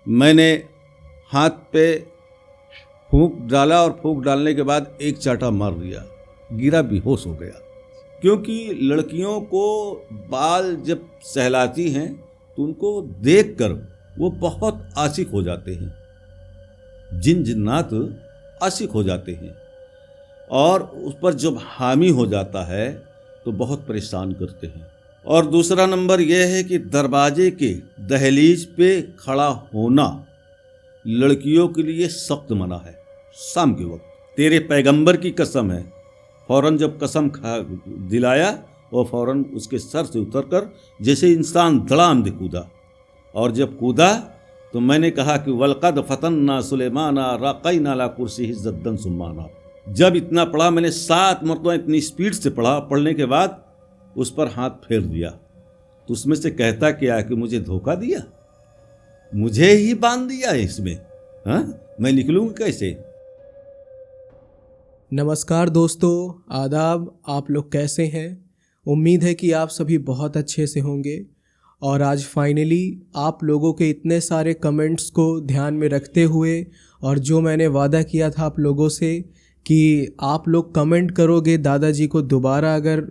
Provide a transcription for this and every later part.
मैंने हाथ पे फूंक डाला और फूंक डालने के बाद एक चाटा मार दिया, गिरा, बेहोश हो गया। क्योंकि लड़कियों को बाल जब सहलाती हैं तो उनको देखकर वो बहुत आशिक हो जाते हैं, जिन्नात आशिक हो जाते हैं, और उस पर जब हामी हो जाता है तो बहुत परेशान करते हैं। और दूसरा नंबर यह है कि दरवाजे के दहलीज पे खड़ा होना लड़कियों के लिए सख्त मना है। शाम के वक्त तेरे पैगंबर की कसम है, फौरन जब कसम खा दिलाया और फौरन उसके सर से उतरकर जैसे इंसान धड़ाम दे कूदा, और जब कूदा तो मैंने कहा कि वलक़द फ़तन्ना सुलेमाना रक़ैना ला कुर्सी हिज़्ज़तन सुम्माना। जब इतना पढ़ा, मैंने 7 मरतबा इतनी स्पीड से पढ़ा, पढ़ने के बाद उस पर हाथ फेर दिया, तो उसमें से कहता क्या कि मुझे धोखा दिया, मुझे ही बांध दिया है इसमें, हाँ, मैं निकलूंगा कैसे। नमस्कार दोस्तों, आदाब। आप लोग कैसे हैं? उम्मीद है कि आप सभी बहुत अच्छे से होंगे। और आज फाइनली आप लोगों के इतने सारे कमेंट्स को ध्यान में रखते हुए, और जो मैंने वादा किया था आप लोगों से कि आप लोग कमेंट करोगे, दादाजी को दोबारा अगर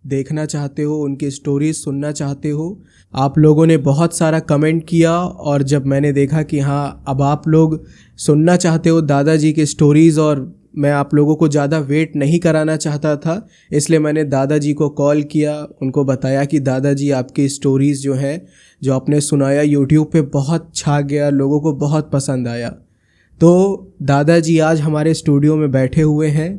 देखना चाहते हो, उनकी स्टोरीज सुनना चाहते हो, आप लोगों ने बहुत सारा कमेंट किया। और जब मैंने देखा कि हाँ, अब आप लोग सुनना चाहते हो दादाजी की स्टोरीज़, और मैं आप लोगों को ज़्यादा वेट नहीं कराना चाहता था, इसलिए मैंने दादाजी को कॉल किया, उनको बताया कि दादाजी आपकी स्टोरीज़ जो हैं, जो आपने सुनाया यूट्यूब पे बहुत छा गया, लोगों को बहुत पसंद आया। तो दादाजी आज हमारे स्टूडियो में बैठे हुए हैं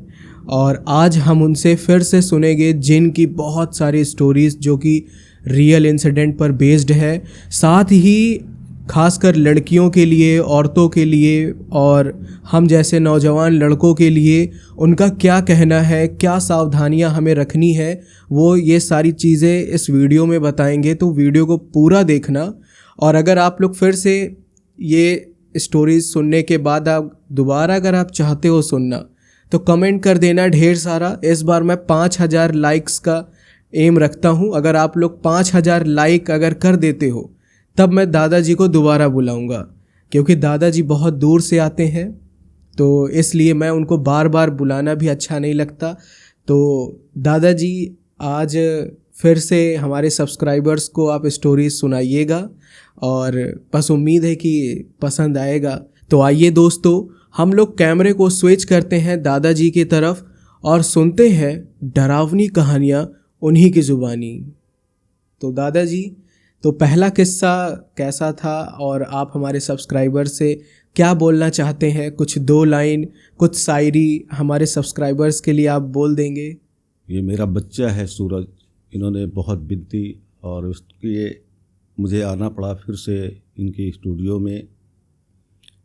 और आज हम उनसे फिर से सुनेंगे जिन की बहुत सारी स्टोरीज़ जो कि रियल इंसिडेंट पर बेस्ड है, साथ ही खासकर लड़कियों के लिए, औरतों के लिए और हम जैसे नौजवान लड़कों के लिए उनका क्या कहना है, क्या सावधानियां हमें रखनी है, वो ये सारी चीज़ें इस वीडियो में बताएंगे। तो वीडियो को पूरा देखना। और अगर आप लोग फिर से ये स्टोरीज सुनने के बाद आप दोबारा अगर आप चाहते हो सुनना, तो कमेंट कर देना ढेर सारा। इस बार मैं 5000 लाइक्स का एम रखता हूँ। अगर आप लोग 5000 लाइक अगर कर देते हो तब मैं दादाजी को दोबारा बुलाऊंगा, क्योंकि दादाजी बहुत दूर से आते हैं, तो इसलिए मैं उनको बार बार बुलाना भी अच्छा नहीं लगता। तो दादाजी आज फिर से हमारे सब्सक्राइबर्स को आप स्टोरीज सुनाइएगा, और बस उम्मीद है कि पसंद आएगा। तो आइए दोस्तों, हम लोग कैमरे को स्विच करते हैं दादाजी की तरफ और सुनते हैं डरावनी कहानियाँ उन्हीं की ज़ुबानी। तो दादाजी, तो पहला किस्सा कैसा था और आप हमारे सब्सक्राइबर से क्या बोलना चाहते हैं? कुछ 2 लाइन, कुछ शायरी हमारे सब्सक्राइबर्स के लिए आप बोल देंगे। ये मेरा बच्चा है सूरज, इन्होंने बहुत विनती और उसके लिए मुझे आना पड़ा फिर से इनके स्टूडियो में,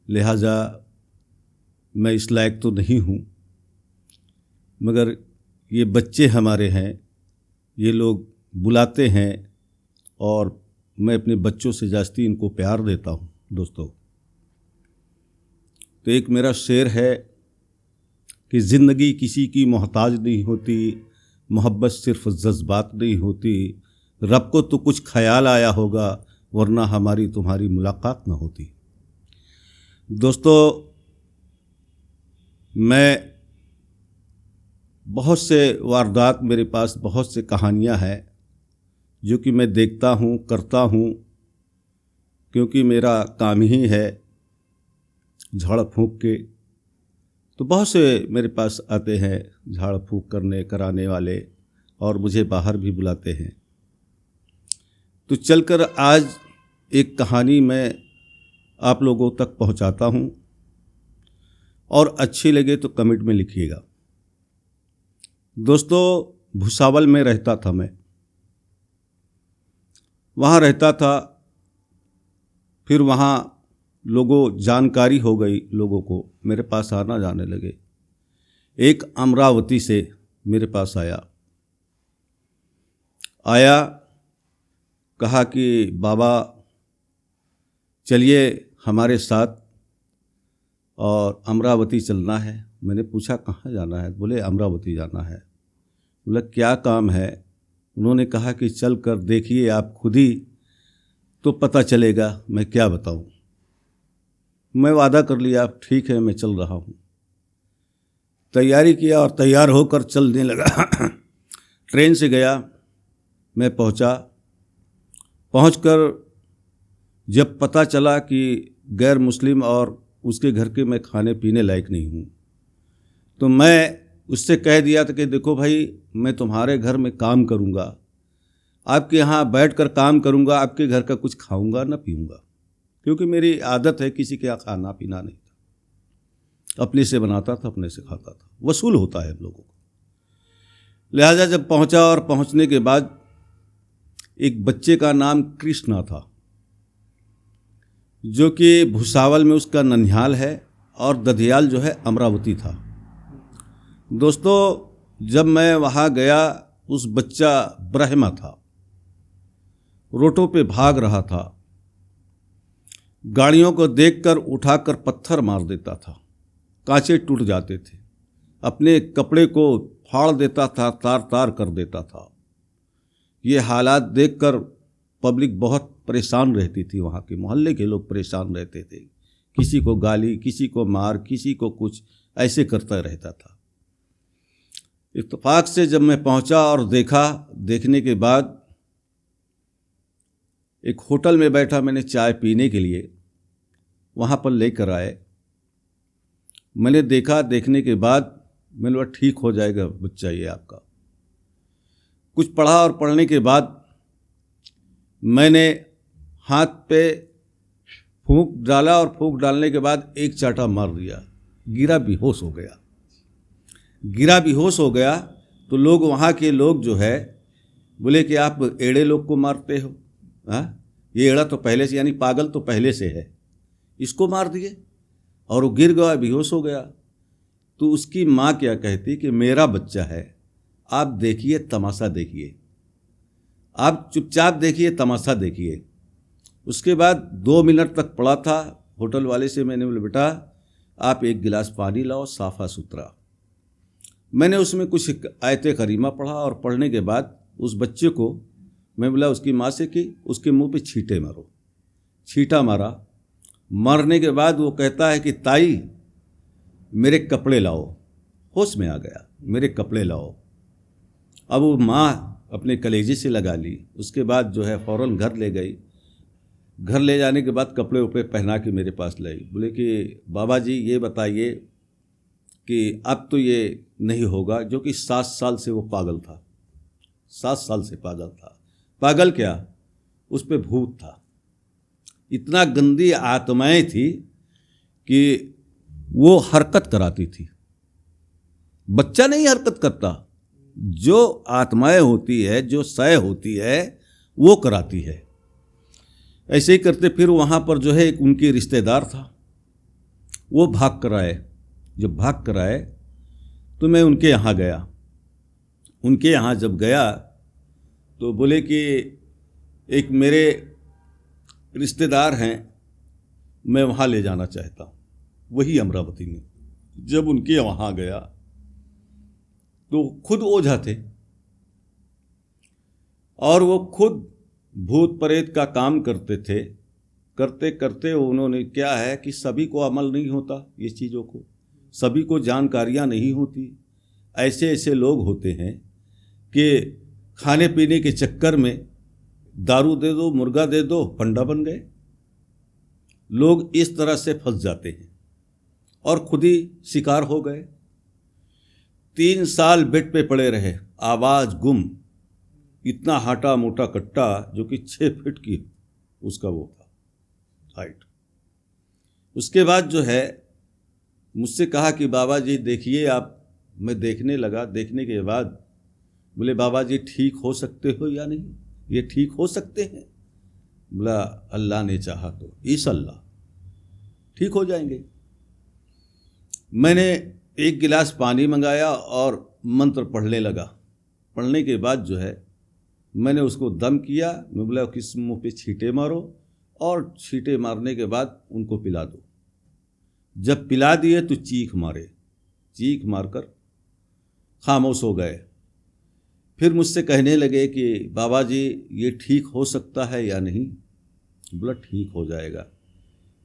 लिहाजा मैं इस लायक तो नहीं हूँ, मगर ये बच्चे हमारे हैं, ये लोग बुलाते हैं और मैं अपने बच्चों से जास्ती इनको प्यार देता हूँ दोस्तों। तो एक मेरा शेर है कि ज़िंदगी किसी की मोहताज नहीं होती, मोहब्बत सिर्फ जज्बात नहीं होती, रब को तो कुछ ख्याल आया होगा वरना हमारी तुम्हारी मुलाकात ना होती। दोस्तों, मैं बहुत से वारदात, मेरे पास बहुत से कहानियाँ हैं जो कि मैं देखता हूँ, करता हूँ, क्योंकि मेरा काम ही है झाड़ फूंक के। तो बहुत से मेरे पास आते हैं झाड़ फूंक करने कराने वाले, और मुझे बाहर भी बुलाते हैं। तो चलकर आज एक कहानी मैं आप लोगों तक पहुंचाता हूं, और अच्छी लगे तो कमेंट में लिखिएगा। दोस्तों, भुसावल में रहता था मैं, वहाँ रहता था। फिर वहाँ लोगों जानकारी हो गई, लोगों को मेरे पास आना जाने लगे। एक अमरावती से मेरे पास आया, कहा कि बाबा चलिए हमारे साथ और अमरावती चलना है। मैंने पूछा कहाँ जाना है? बोले अमरावती जाना है। बोला क्या काम है? उन्होंने कहा कि चल कर देखिए, आप खुद ही तो पता चलेगा, मैं क्या बताऊं। मैं वादा कर लिया, ठीक है मैं चल रहा हूँ। तैयारी किया और तैयार होकर चलने लगा। ट्रेन से गया, मैं पहुंचकर जब पता चला कि गैर मुस्लिम और उसके घर के मैं खाने पीने लायक नहीं हूँ, तो मैं उससे कह दिया था कि देखो भाई, मैं तुम्हारे घर में काम करूँगा, आपके यहाँ बैठकर काम करूँगा, आपके घर का कुछ खाऊँगा ना पीऊँगा, क्योंकि मेरी आदत है किसी के यहाँ खाना पीना नहीं था। अपने से बनाता था, अपने से खाता था, वसूल होता है हम लोगों को। लिहाजा जब पहुँचा और पहुँचने के बाद एक बच्चे का नाम कृष्णा था, जो कि भुसावल में उसका ननिहाल है और दधियाल जो है अमरावती था। दोस्तों, जब मैं वहाँ गया, उस बच्चा ब्रह्मा था, रोटों पे भाग रहा था, गाड़ियों को देखकर उठाकर पत्थर मार देता था, कांचे टूट जाते थे, अपने कपड़े को फाड़ देता था, तार तार कर देता था। ये हालात देखकर पब्लिक बहुत परेशान रहती थी, वहाँ के मोहल्ले के लोग परेशान रहते थे। किसी को गाली, किसी को मार, किसी को कुछ, ऐसे करता रहता था। इत्तेफाक से जब मैं पहुँचा और देखने के बाद एक होटल में बैठा, मैंने चाय पीने के लिए वहाँ पर लेकर आए। मैंने देखने के बाद मैंने बोला ठीक हो जाएगा बच्चा ये आपका। कुछ पढ़ा और पढ़ने के बाद मैंने हाथ पे फूंक डाला और फूंक डालने के बाद एक चाटा मार दिया, गिरा बेहोश हो गया। तो लोग, वहाँ के लोग जो है, बोले कि आप एड़े लोग को मारते हो, हाँ, ये एड़ा तो पहले से, यानी पागल तो पहले से है, इसको मार दिए। और वो गिर गया, बेहोश हो गया। तो उसकी माँ क्या कहती कि मेरा बच्चा है, आप देखिए, तमाशा देखिए, आप चुपचाप देखिए, तमाशा देखिए। उसके बाद 2 मिनट तक पड़ा था। होटल वाले से मैंने बोला बेटा आप एक गिलास पानी लाओ, साफ़ा सुथरा। मैंने उसमें कुछ आयते करीमा पढ़ा और पढ़ने के बाद उस बच्चे को मैं बोला उसकी माँ से कि उसके मुंह पे छींटे मारो। छींटा मारा। मारने के बाद वो कहता है कि ताई मेरे कपड़े लाओ। होश में आ गया, मेरे कपड़े लाओ। अब वो माँ अपने कलेजे से लगा ली। उसके बाद जो है फ़ौरन घर ले गई। घर ले जाने के बाद कपड़े उपड़े पहना के मेरे पास लाई। बोले कि बाबा जी ये बताइए कि अब तो ये नहीं होगा, जो कि 7 साल से वो पागल था। 7 साल से पागल था। पागल क्या, उस पे भूत था। इतना गंदी आत्माएं थी कि वो हरकत कराती थी। बच्चा नहीं हरकत करता, जो आत्माएं होती है, जो सय होती है, वो कराती है। ऐसे ही करते फिर वहाँ पर जो है एक उनके रिश्तेदार था, वो भाग कर आए। जब भाग कर आए तो मैं उनके यहाँ गया। उनके यहाँ जब गया तो बोले कि एक मेरे रिश्तेदार हैं, मैं वहाँ ले जाना चाहता हूँ, वही अमरावती में। जब उनके वहाँ गया तो खुद ओझा थे और वो खुद भूत प्रेत का काम करते थे। करते करते उन्होंने क्या है कि सभी को अमल नहीं होता, ये चीज़ों को सभी को जानकारियाँ नहीं होती। ऐसे ऐसे लोग होते हैं कि खाने पीने के चक्कर में दारू दे दो, मुर्गा दे दो, फंडा बन गए। लोग इस तरह से फंस जाते हैं और खुद ही शिकार हो गए। 3 साल बेड पे पड़े रहे, आवाज़ गुम। इतना हाटा मोटा कट्टा जो कि 6 फीट की उसका वो था हाइट। उसके बाद जो है मुझसे कहा कि बाबा जी देखिए आप। मैं देखने लगा। देखने के बाद बोले बाबा जी ठीक हो सकते हो या नहीं, ये ठीक हो सकते हैं? बोला अल्लाह ने चाहा तो इंशाअल्लाह ठीक हो जाएंगे। मैंने एक गिलास पानी मंगाया और मंत्र पढ़ने लगा। पढ़ने के बाद जो है मैंने उसको दम किया। मैं बोला किस मुंह पे छींटे मारो और छींटे मारने के बाद उनको पिला दो। जब पिला दिए तो चीख मारे। चीख मारकर खामोश हो गए। फिर मुझसे कहने लगे कि बाबा जी ये ठीक हो सकता है या नहीं? बोला ठीक हो जाएगा।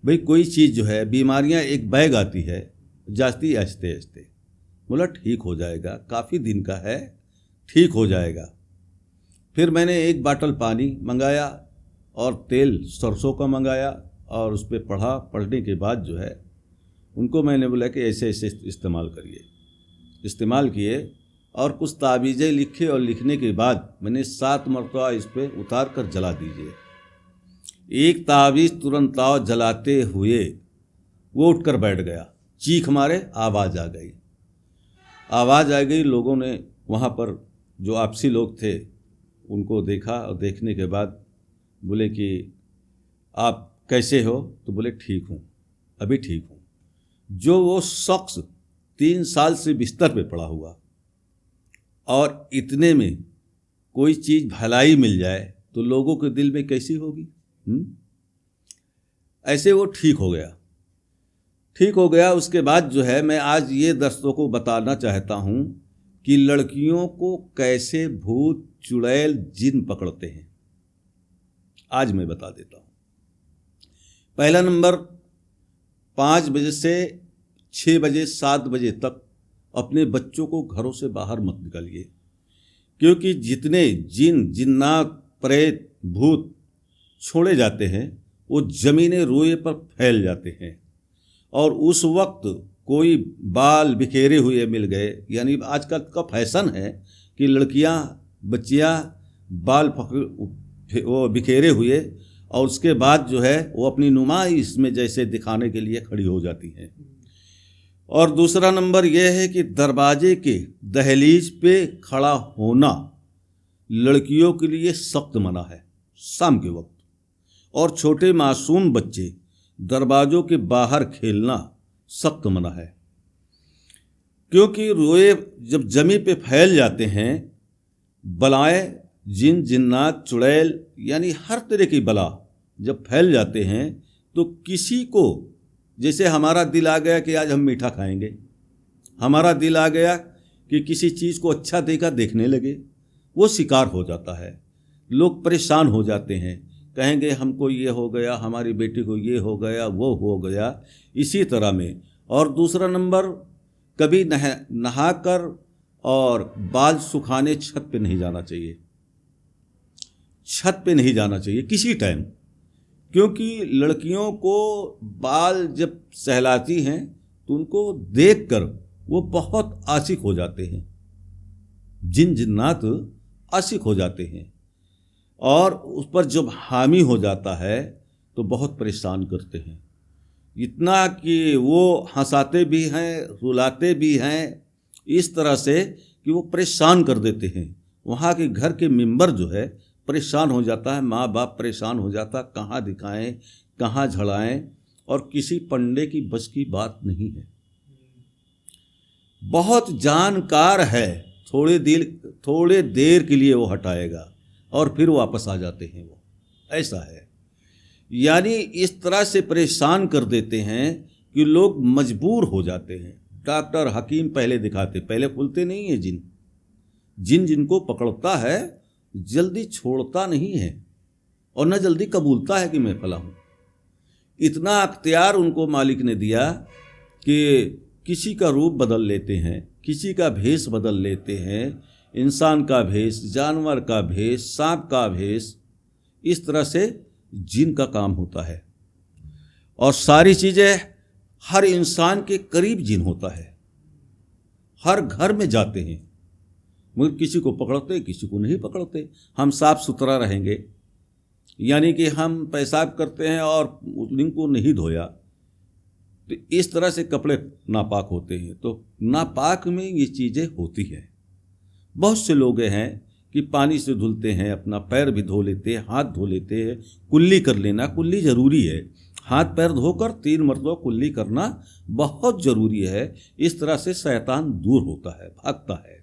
भाई कोई चीज़ जो है, बीमारियां एक बैग आती है, जाती आहिस्ते आहिस्ते। बोला ठीक हो जाएगा, काफ़ी दिन का है, ठीक हो जाएगा। फिर मैंने एक बाटल पानी मंगाया और तेल सरसों का मंगाया और उस पर पढ़ा। पढ़ने के बाद जो है उनको मैंने बोला कि ऐसे ऐसे इस्तेमाल करिए। इस्तेमाल किए और कुछ तावीज़ें लिखे और लिखने के बाद मैंने 7 मरतबा इस पर उतार कर जला दीजिए। एक तावीज़ तुरंत ताव जलाते हुए वो उठकर बैठ गया, चीख मारे आवाज़ आ गई। आवाज़ आ गई, लोगों ने वहाँ पर जो आपसी लोग थे उनको देखा और देखने के बाद बोले कि आप कैसे हो? तो बोले ठीक हूँ, अभी ठीक हूँ। जो वो शख्स 3 साल से बिस्तर पे पड़ा हुआ और इतने में कोई चीज़ भलाई मिल जाए तो लोगों के दिल में कैसी होगी? ऐसे वो ठीक हो गया। ठीक हो गया। उसके बाद जो है मैं आज ये दोस्तों को बताना चाहता हूँ कि लड़कियों को कैसे भूत चुड़ैल जिन पकड़ते हैं, आज मैं बता देता हूँ। पहला नंबर, 5 बजे से 6 बजे 7 बजे तक अपने बच्चों को घरों से बाहर मत निकालिए, क्योंकि जितने जिन जिन्नात प्रेत भूत छोड़े जाते हैं वो ज़मीने रोए पर फैल जाते हैं। और उस वक्त कोई बाल बिखेरे हुए मिल गए, यानी आजकल का फैशन है कि लड़कियां बच्चियां बाल वो बिखेरे हुए और उसके बाद जो है वो अपनी नुमाइश में जैसे दिखाने के लिए खड़ी हो जाती हैं। और दूसरा नंबर यह है कि दरवाजे के दहलीज पे खड़ा होना लड़कियों के लिए सख्त मना है शाम के वक्त। और छोटे मासूम बच्चे दरवाज़ों के बाहर खेलना सख्त मना है, क्योंकि रोए जब जमी पे फैल जाते हैं, बलाएं जिन जिन्नात चुड़ैल यानी हर तरह की बला जब फैल जाते हैं तो किसी को, जैसे हमारा दिल आ गया कि आज हम मीठा खाएंगे, हमारा दिल आ गया कि किसी चीज़ को अच्छा देखा देखने लगे, वो शिकार हो जाता है। लोग परेशान हो जाते हैं, कहेंगे हमको ये हो गया, हमारी बेटी को ये हो गया, वो हो गया, इसी तरह में। और दूसरा नंबर, कभी नहाकर और बाल सुखाने छत पे नहीं जाना चाहिए, छत पे नहीं जाना चाहिए किसी टाइम, क्योंकि लड़कियों को बाल जब सहलाती हैं तो उनको देखकर वो बहुत आशिक हो जाते हैं, जिन जिन्नात आशिक हो जाते हैं और उस पर जब हामी हो जाता है तो बहुत परेशान करते हैं, इतना कि वो हंसाते भी हैं रुलाते भी हैं, इस तरह से कि वो परेशान कर देते हैं। वहाँ के घर के मेंबर जो है परेशान हो जाता है, माँ बाप परेशान हो जाता, कहाँ दिखाएं कहाँ झड़ाएं, और किसी पंडे की बस की बात नहीं है। बहुत जानकार है, थोड़े देर के लिए वो हटाएगा और फिर वापस आ जाते हैं, वो ऐसा है। यानी इस तरह से परेशान कर देते हैं कि लोग मजबूर हो जाते हैं। डॉक्टर हकीम पहले दिखाते, पहले खुलते नहीं है जिन जिनको पकड़ता है जल्दी छोड़ता नहीं है और न जल्दी कबूलता है कि मैं फला हूँ। इतना अख्तियार उनको मालिक ने दिया कि किसी का रूप बदल लेते हैं, किसी का भेष बदल लेते हैं, इंसान का भेष, जानवर का भेष, सांप का भेष, इस तरह से जिन का काम होता है। और सारी चीज़ें हर इंसान के करीब जिन होता है, हर घर में जाते हैं, मगर किसी को पकड़ते किसी को नहीं पकड़ते। हम साफ सुथरा रहेंगे, यानी कि हम पेशाब करते हैं और उस दिन को नहीं धोया तो इस तरह से कपड़े नापाक होते हैं। तो नापाक में ये चीज़ें होती हैं। बहुत से लोग हैं कि पानी से धुलते हैं, अपना पैर भी धो लेते हैं, हाथ धो लेते हैं, कुल्ली कर लेना, कुल्ली ज़रूरी है, हाथ पैर धोकर 3 मरतबा कुल्ली करना बहुत ज़रूरी है। इस तरह से शैतान दूर होता है, भागता है।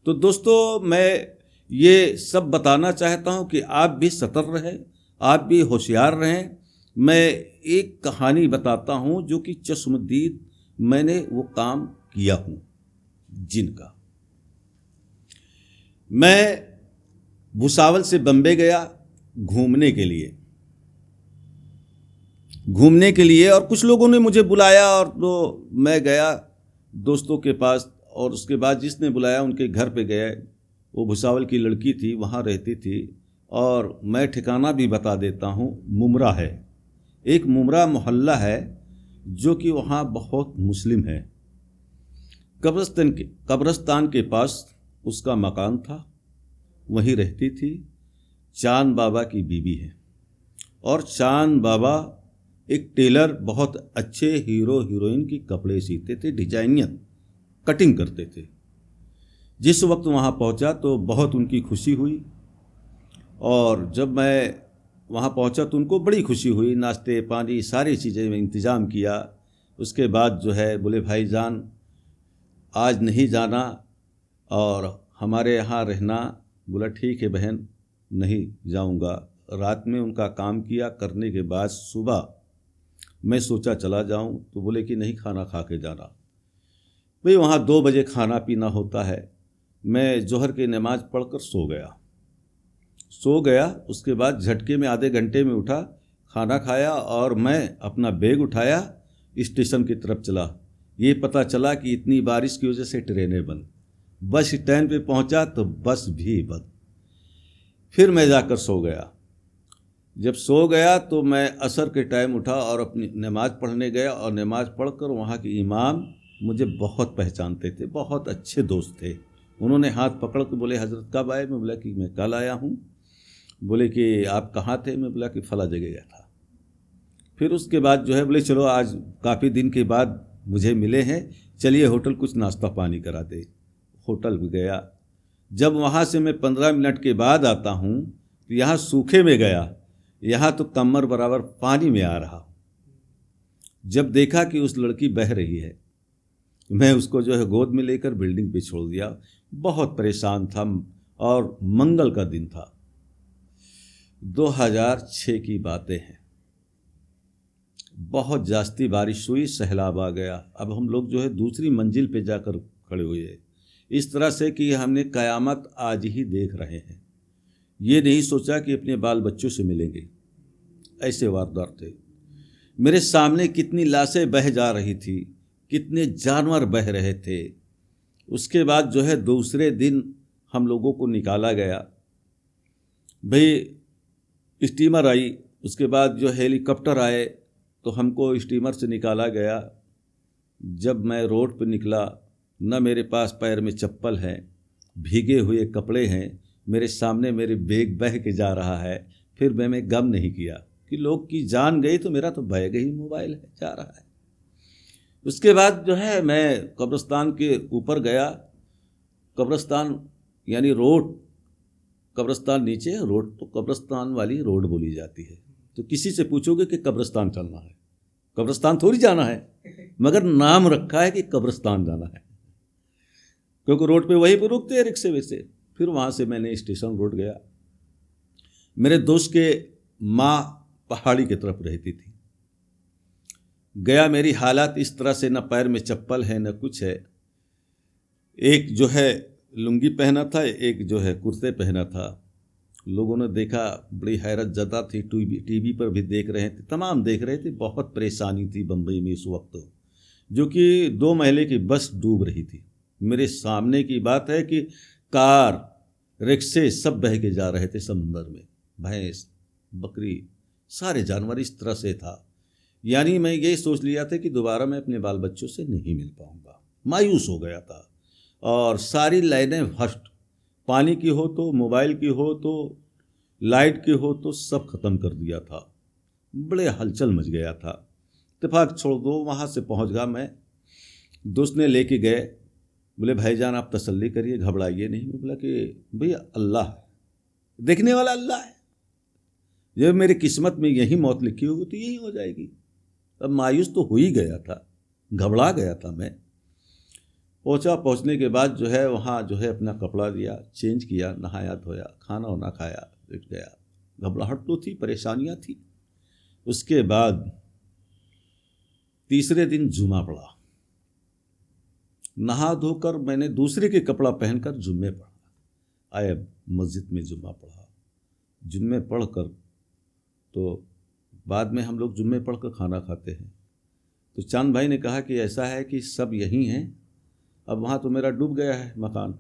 तो दोस्तों, मैं ये सब बताना चाहता हूँ कि आप भी सतर्क रहें, आप भी होशियार रहें। मैं एक कहानी बताता हूँ जो कि चश्मदीद मैंने वो काम किया हूँ जिनका। मैं भुसावल से बम्बे गया घूमने के लिए। घूमने के लिए, और कुछ लोगों ने मुझे बुलाया और तो मैं गया दोस्तों के पास। और उसके बाद जिसने बुलाया उनके घर पे गए। वो भुसावल की लड़की थी, वहाँ रहती थी। और मैं ठिकाना भी बता देता हूँ, मुमरा है, एक मुमरा मोहल्ला है जो कि वहाँ बहुत मुस्लिम है। कब्रस्तान के पास उसका मकान था, वहीं रहती थी। चांद बाबा की बीवी है। और चांद बाबा एक टेलर, बहुत अच्छे हीरो हीरोइन की कपड़े सीते थे, डिजाइनियर कटिंग करते थे। जिस वक्त वहाँ पहुँचा तो बहुत उनकी खुशी हुई। और जब मैं वहाँ पहुँचा तो उनको बड़ी खुशी हुई। नाश्ते पानी सारी चीज़ें में इंतज़ाम किया। उसके बाद जो है बोले भाईजान आज नहीं जाना और हमारे यहाँ रहना। बोला ठीक है बहन, नहीं जाऊँगा। रात में उनका काम किया, करने के बाद सुबह मैं सोचा चला जाऊँ, तो बोले कि नहीं, खाना खा के जाना। भाई वहाँ 2 बजे खाना पीना होता है। मैं जोहर की नमाज़ पढ़कर सो गया। उसके बाद झटके में आधे घंटे में उठा, खाना खाया और मैं अपना बैग उठाया, स्टेशन की तरफ चला। ये पता चला कि इतनी बारिश की वजह से ट्रेनें बंद। बस स्टैंड पे पहुंचा तो बस भी बंद। फिर मैं जाकर सो गया। जब सो गया तो मैं असर के टाइम उठा और अपनी नमाज़ पढ़ने गया। और नमाज़ पढ़कर वहाँ के इमाम मुझे बहुत पहचानते थे, बहुत अच्छे दोस्त थे। उन्होंने हाथ पकड़ के बोले हज़रत कब आए? मैं बोला कि मैं कल आया हूँ। बोले कि आप कहाँ थे? मैं बोला कि फला जगह गया था। फिर उसके बाद जो है बोले चलो आज काफ़ी दिन के बाद मुझे मिले हैं, चलिए होटल कुछ नाश्ता पानी करा दे। होटल भी गया। जब वहाँ से मैं 15 मिनट के बाद आता हूँ तो यहाँ सूखे में गया, यहाँ तो कमर बराबर पानी में आ रहा हूँ। जब देखा कि उस लड़की बह रही है, मैं उसको जो है गोद में लेकर बिल्डिंग पे छोड़ दिया। बहुत परेशान था और मंगल का दिन था, 2006 की बातें हैं। बहुत जास्ती बारिश हुई, सैलाब आ गया। अब हम लोग जो है दूसरी मंजिल पे जाकर खड़े हुए, इस तरह से कि हमने क़यामत आज ही देख रहे हैं। ये नहीं सोचा कि अपने बाल बच्चों से मिलेंगे। ऐसे वारदात थे। मेरे सामने कितनी लाशें बह जा रही थी, कितने जानवर बह रहे थे। उसके बाद जो है दूसरे दिन हम लोगों को निकाला गया। भाई स्टीमर आई, उसके बाद जो हेलीकॉप्टर आए तो हमको स्टीमर से निकाला गया। जब मैं रोड पर निकला, न मेरे पास पैर में चप्पल है, भीगे हुए कपड़े हैं, मेरे सामने मेरे बैग बह के जा रहा है। फिर मैंने गम नहीं किया कि लोग की जान गई तो मेरा तो बैग ही मोबाइल है जा रहा है। उसके बाद जो है मैं कब्रिस्तान के ऊपर गया। कब्रिस्तान यानी रोड, कब्रिस्तान नीचे है, रोड तो कब्रिस्तान वाली रोड बोली जाती है। तो किसी से पूछोगे कि कब्रिस्तान चलना है, कब्रिस्तान थोड़ी जाना है, मगर नाम रखा है कि कब्रिस्तान जाना है, क्योंकि रोड पे वहीं पर रुकते हैं रिक्शे वैसे। फिर वहाँ से मैंने स्टेशन रोड गया। मेरे दोस्त के माँ पहाड़ी की तरफ रहती थी। गया, मेरी हालत इस तरह से, न पैर में चप्पल है न कुछ है। एक जो है लुंगी पहना था, एक जो है कुर्ते पहना था। लोगों ने देखा, बड़ी हैरत ज़दा थी। टीवी पर भी देख रहे थे, तमाम देख रहे थे। बहुत परेशानी थी बम्बई में इस वक्त, जो कि 2 महले की बस डूब रही थी। मेरे सामने की बात है कि कार रिक्शे सब बह के जा रहे थे समुंदर में। भैंस बकरी सारे जानवर इस तरह से था। यानी मैं ये सोच लिया था कि दोबारा मैं अपने बाल बच्चों से नहीं मिल पाऊँगा। मायूस हो गया था। और सारी लाइनें फर्स्ट, पानी की हो तो, मोबाइल की हो तो, लाइट की हो तो, सब ख़त्म कर दिया था। बड़े हलचल मच गया था। इत्तेफाक छोड़ दो, वहाँ से पहुँच गया मैं। दोस्त ने लेके गए, बोले भाईजान आप तसल्ली करिए, घबराइए नहीं। मैं बोला कि भैया अल्लाह है, देखने वाला अल्लाह है। जब मेरी किस्मत में यही मौत लिखी होगी तो यही हो जाएगी। अब मायूस तो हो ही गया था, घबरा गया था मैं। पहुंचने के बाद जो है वहाँ जो है अपना कपड़ा दिया, चेंज किया, नहाया धोया, खाना वाना खाया, लेट गया। घबराहट तो थी, परेशानियाँ थी। उसके बाद तीसरे दिन जुमा पड़ा। नहा धोकर मैंने दूसरे के कपड़ा पहनकर जुम्मे पढ़ा। आए मस्जिद में जुम्मा पढ़ा। जुम्मे पढ़कर तो बाद में हम लोग जुम्मे पढ़ कर खाना खाते हैं। तो चांद भाई ने कहा कि ऐसा है कि सब यहीं हैं, अब वहाँ तो मेरा डूब गया है मकान,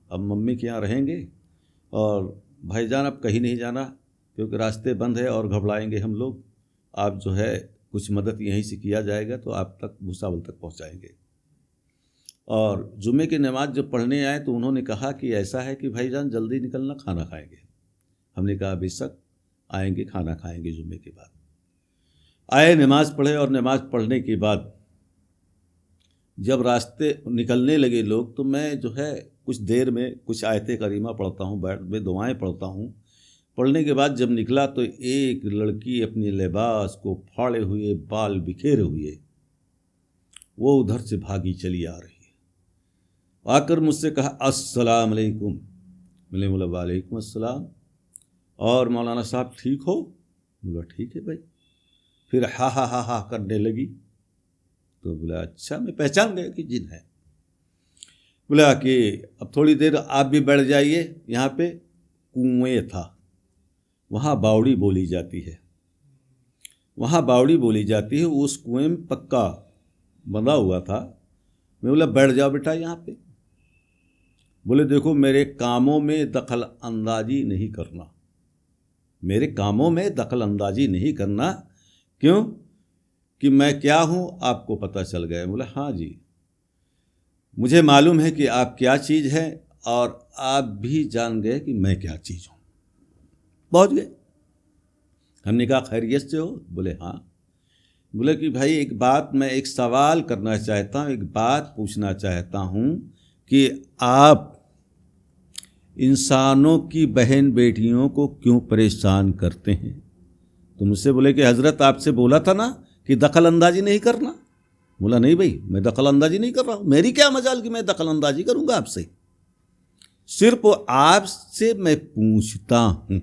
अब मम्मी के यहाँ रहेंगे और भाईजान अब कहीं नहीं जाना क्योंकि रास्ते बंद है और घबराएंगे हम लोग, आप जो है कुछ मदद यहीं से किया जाएगा तो आप तक भूसावल तक पहुँचाएंगे। और जुम्मे की नमाज जब पढ़ने आए तो उन्होंने कहा कि ऐसा है कि भाईजान जल्दी निकलना, खाना खाएंगे। हमने कहा बेशक आएंगे, खाना खाएंगे जुम्मे के बाद। आए, नमाज पढ़े और नमाज पढ़ने के बाद जब रास्ते निकलने लगे लोग तो मैं जो है कुछ देर में कुछ आयते करीमा पढ़ता हूँ, बैठ में दुआएं पढ़ता हूँ। पढ़ने के बाद जब निकला तो एक लड़की अपने लिबास को फाड़े हुए, बाल बिखेरे हुए, वो उधर से भागी चली आ रही है। आकर मुझसे कहा अस्सलाम अलैकुम। मैंने बोला वालेकुम अस्सलाम, और मौलाना साहब ठीक हो? बोला ठीक है भाई। फिर हा हा हा हा करने लगी। तो बोला अच्छा, मैं पहचान गया कि जिन है। बोला कि अब थोड़ी देर आप भी बैठ जाइए, यहाँ पे कुएं था, वहाँ बावड़ी बोली जाती है, वहाँ बावड़ी बोली जाती है, उस कुएं में पक्का बंधा हुआ था। मैं बोला बैठ जाओ बेटा यहाँ पे। बोले देखो मेरे कामों में दखल अंदाजी नहीं करना, मेरे कामों में दखल अंदाजी नहीं करना। क्यों? कि मैं क्या हूँ आपको पता चल गया। बोला हाँ जी, मुझे मालूम है कि आप क्या चीज़ है और आप भी जान गए कि मैं क्या चीज़ हूँ। पहुँच गए। हमने कहा खैरियत से हो? बोले हाँ। बोले कि भाई एक बात, मैं एक सवाल करना चाहता हूँ, एक बात पूछना चाहता हूँ कि आप इंसानों की बहन बेटियों को क्यों परेशान करते हैं? तो मुझसे बोले कि हज़रत आपसे बोला था ना कि दखल अंदाजी नहीं करना। बोला नहीं भाई, मैं दखल अंदाजी नहीं कर रहा हूँ, मेरी क्या मजाल कि मैं दखल अंदाजी करूँगा आपसे, सिर्फ आपसे मैं पूछता हूँ।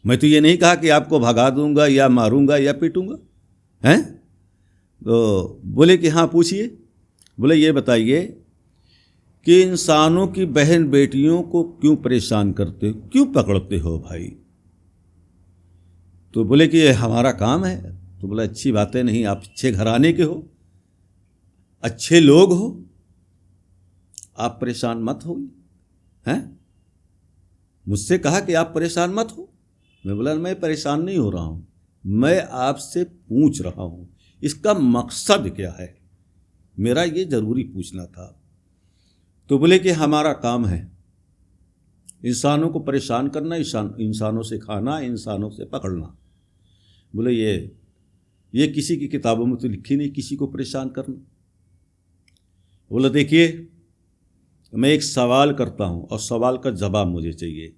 मैं तो ये नहीं कहा कि आपको भगा दूंगा या मारूंगा या पीटूंगा, हैं? तो बोले कि हाँ पूछिए। बोले ये बताइए कि इंसानों की बहन बेटियों को क्यों परेशान करते हो, क्यों पकड़ते हो भाई? तो बोले कि ये हमारा काम है। तो बोला अच्छी बात है, नहीं आप अच्छे घराने के हो, अच्छे लोग हो, आप परेशान मत हो, हैं? मुझसे कहा कि आप परेशान मत हो। मैं बोला मैं परेशान नहीं हो रहा हूँ, मैं आपसे पूछ रहा हूँ, इसका मकसद क्या है, मेरा ये ज़रूरी पूछना था। तो बोले कि हमारा काम है इंसानों को परेशान करना, इंसानों से खाना, इंसानों से पकड़ना। बोले ये किसी की किताबों में तो लिखी नहीं, किसी को परेशान करना। बोला देखिए मैं एक सवाल करता हूँ और सवाल का जवाब मुझे चाहिए।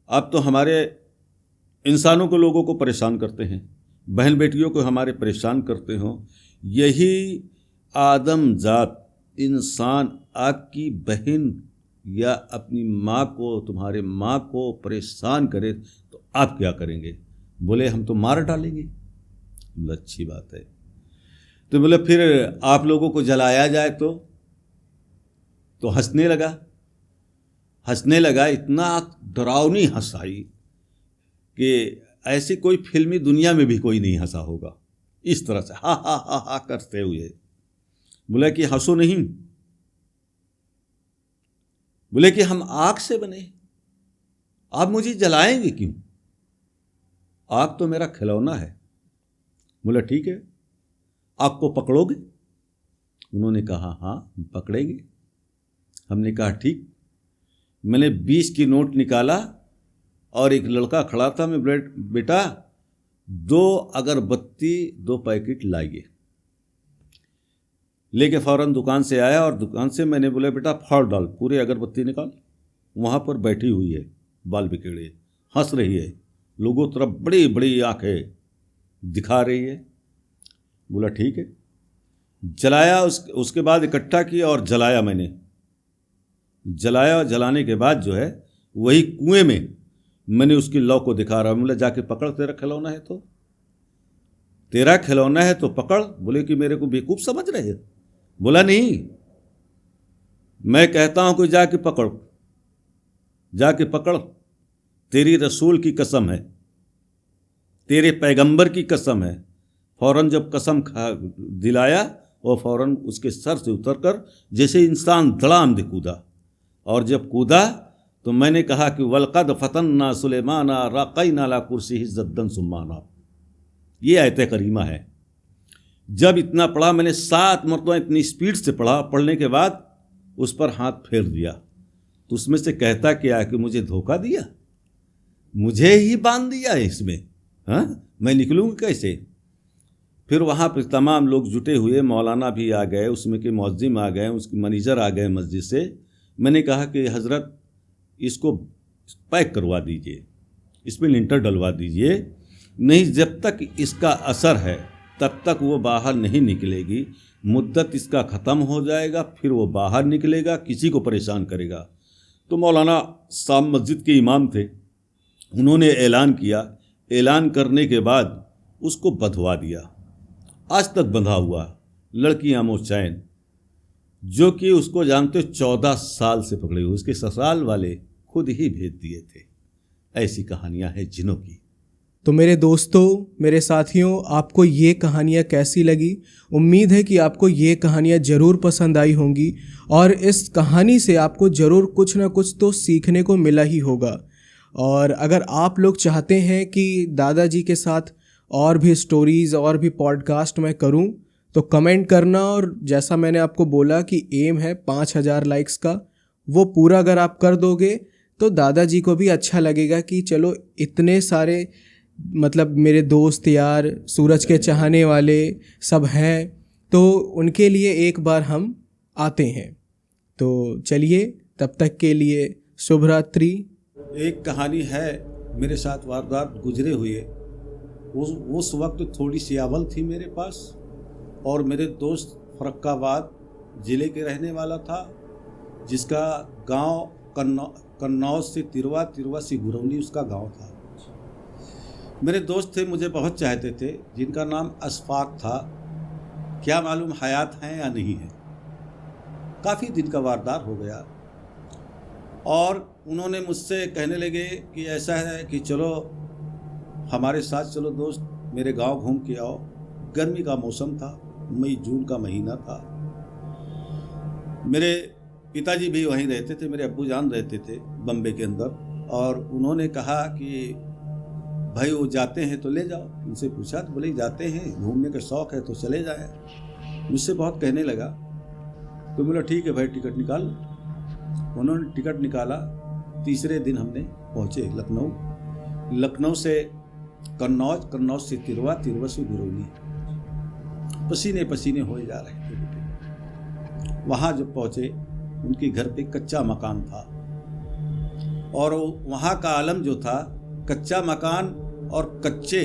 आप तो हमारे इंसानों को, लोगों को परेशान करते हैं, बहन बेटियों को हमारे परेशान करते हो। यही आदम जात इंसान आपकी बहन या अपनी माँ को, तुम्हारे माँ को परेशान करे तो आप क्या करेंगे? बोले हम तो मार डालेंगे। बोला अच्छी बात है। तो बोले फिर आप लोगों को जलाया जाए तो हंसने लगा, इतना डरावनी हंसाई कि ऐसी कोई फिल्मी दुनिया में भी कोई नहीं हंसा होगा, इस तरह से हा हा हा हा करते हुए। बोला कि हंसो नहीं। बोले कि हम आग से बने, आप मुझे जलाएंगे क्यों? आग तो मेरा खिलौना है। बोला ठीक है, आग को पकड़ोगे? उन्होंने कहा हाँ पकड़ेंगे। हमने कहा ठीक। मैंने 20 की नोट निकाला और एक लड़का खड़ा था, मैं बेटा 2 अगरबत्ती 2 पैकेट लाइए। लेके फौरन दुकान से आया और दुकान से मैंने बोला बेटा फाड़ डाल, पूरे अगरबत्ती निकाल। वहाँ पर बैठी हुई है, बाल बिखेड़े, हंस रही है, लोगों तरफ बड़ी बड़ी आंखें दिखा रही है। बोला ठीक है। जलाया, उसके बाद इकट्ठा किया और जलाया। मैंने जलाया और जलाने के बाद जो है वही कुएं में मैंने उसकी लौ को दिखा रहा। बोला जाके पकड़, तेरा खिलौना है तो, तेरा खिलौना है तो पकड़। बोले कि मेरे को बेवकूफ़ समझ रहे हो? बोला नहीं, मैं कहता हूं कि जाके पकड़, जाके पकड़, तेरी रसूल की कसम है। तेरे पैगंबर की कसम है। फ़ौरन जब कसम खा दिलाया और फ़ौरन उसके सर से उतरकर जैसे इंसान धड़ाम दे कूदा, और जब कूदा तो मैंने कहा कि वलक़द फ़तन्ना सुलेमाना रक़ैना ला कुर्सी ज़द्दन सुम्माना। ये आयत करीमा है। जब इतना पढ़ा मैंने 7 मरतबा इतनी स्पीड से पढ़ा, पढ़ने के बाद उस पर हाथ फेर दिया तो उसमें से कहता क्या कि मुझे धोखा दिया, मुझे ही बांध दिया है इसमें, हाँ मैं निकलूँगा कैसे। फिर वहाँ पर तमाम लोग जुटे हुए, मौलाना भी आ गए, उसमें के मुअज्जिम आ गए, उसके मैनेजर आ गए मस्जिद से। मैंने कहा कि हज़रत इसको पैक करवा दीजिए, इसमें लिंटर डलवा दीजिए, नहीं जब तक इसका असर है तब तक वो बाहर नहीं निकलेगी, मुद्दत इसका ख़त्म हो जाएगा फिर वो बाहर निकलेगा, किसी को परेशान करेगा। तो मौलाना साहब मस्जिद के इमाम थे, उन्होंने ऐलान किया, ऐलान करने के बाद उसको बंधवा दिया। आज तक बंधा हुआ, लड़कियां मोचैन, जो कि उसको जानते 14 साल से पकड़े हुए, उसके ससुराल वाले खुद ही भेज दिए थे। ऐसी कहानियां हैं जिनों की। तो मेरे दोस्तों, मेरे साथियों, आपको ये कहानियाँ कैसी लगी? उम्मीद है कि आपको ये कहानियाँ ज़रूर पसंद आई होंगी और इस कहानी से आपको ज़रूर कुछ ना कुछ तो सीखने को मिला ही होगा। और अगर आप लोग चाहते हैं कि दादाजी के साथ और भी स्टोरीज़ और भी पॉडकास्ट मैं करूं, तो कमेंट करना। और जैसा मैंने आपको बोला कि एम है 5000 लाइक्स का, वो पूरा अगर आप कर दोगे तो दादाजी को भी अच्छा लगेगा कि चलो इतने सारे मतलब मेरे दोस्त यार, सूरज के चाहने वाले सब हैं, तो उनके लिए एक बार हम आते हैं। तो चलिए, तब तक के लिए शुभ रात्रि। एक कहानी है, मेरे साथ वारदात गुजरे हुए। उस वक्त थोड़ी सी अवल थी मेरे पास, और मेरे दोस्त फरक्काबाद ज़िले के रहने वाला था, जिसका गांव कन्नौज से तिरवा, तिरवा से गुरौनी उसका गांव था। मेरे दोस्त थे, मुझे बहुत चाहते थे, जिनका नाम अशफाक था। क्या मालूम हयात हैं या नहीं है। काफ़ी दिन का वारदात हो गया और उन्होंने मुझसे कहने लगे कि ऐसा है कि चलो हमारे साथ चलो दोस्त, मेरे गांव घूम के आओ। गर्मी का मौसम था, मई जून का महीना था। मेरे पिताजी भी वहीं रहते थे, मेरे अब्बू जान रहते थे बम्बे के अंदर, और उन्होंने कहा कि भाई वो जाते हैं तो ले जाओ। उनसे पूछा तो बोले जाते हैं, घूमने का शौक़ है तो चले जाए। मुझसे बहुत कहने लगा तो बोला ठीक है भाई टिकट निकाल। उन्होंने टिकट निकाला। तीसरे दिन हमने पहुँचे लखनऊ, लखनऊ से कन्नौज, कन्नौज से तिरवा, तिरवा से गुरौनी। पसीने पसीने हो जा रहे थे बेटे। वहाँ जब पहुँचे, उनके घर पे कच्चा मकान था, और वहाँ का आलम जो था, कच्चा मकान और कच्चे